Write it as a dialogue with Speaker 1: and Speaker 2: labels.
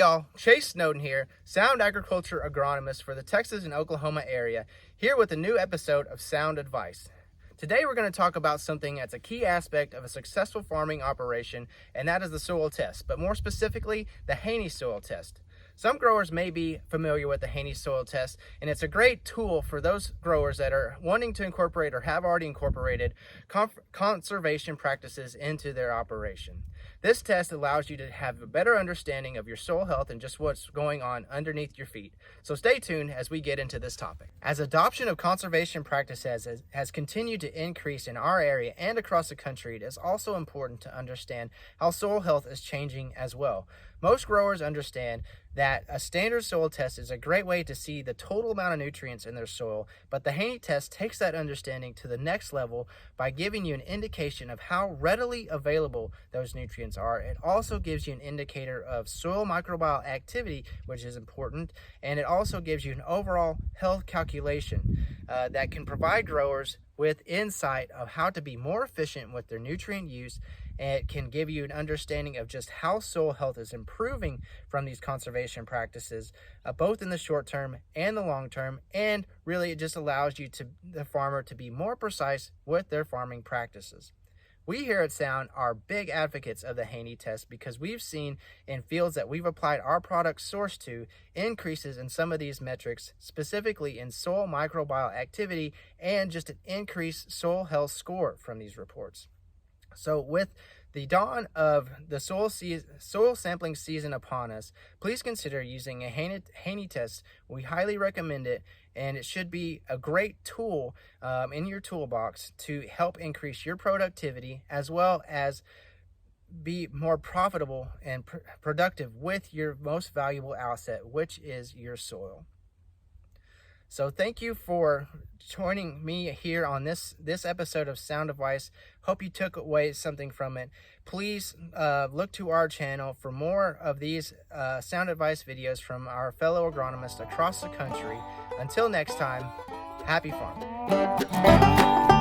Speaker 1: y'all, Chase Snowden here, Sound Agriculture Agronomist for the Texas and Oklahoma area, here with a new episode of Sound Advice. Today we're going to talk about something that's a key aspect of a successful farming operation, and that is the soil test, but more specifically, the Haney soil test. Some growers may be familiar with the Haney soil test, and it's a great tool for those growers that are wanting to incorporate or have already incorporated conservation practices into their operation. This test allows you to have a better understanding of your soil health and just what's going on underneath your feet. So stay tuned as we get into this topic. As adoption of conservation practices has continued to increase in our area and across the country, it is also important to understand how soil health is changing as well. Most growers understand that a standard soil test is a great way to see the total amount of nutrients in their soil, but the Haney test takes that understanding to the next level by giving you an indication of how readily available those nutrients are. It also gives you an indicator of soil microbial activity, which is important, and it also gives you an overall health calculation that can provide growers with insight of how to be more efficient with their nutrient use. And it can give you an understanding of just how soil health is improving from these conservation practices, both in the short term and the long term. And really, it just allows the farmer to be more precise with their farming practices. We here at Sound are big advocates of the Haney test because we've seen in fields that we've applied our product source to increases in some of these metrics, specifically in soil microbial activity and just an increased soil health score from these reports. So with the dawn of the soil sampling season upon us, please consider using a Haney test. We highly recommend it, and it should be a great tool in your toolbox to help increase your productivity as well as be more profitable and productive with your most valuable asset, which is your soil. So thank you for joining me here on this episode of Sound Advice. Hope you took away something from it. Please look to our channel for more of these Sound Advice videos from our fellow agronomists across the country. Until next time, happy farming.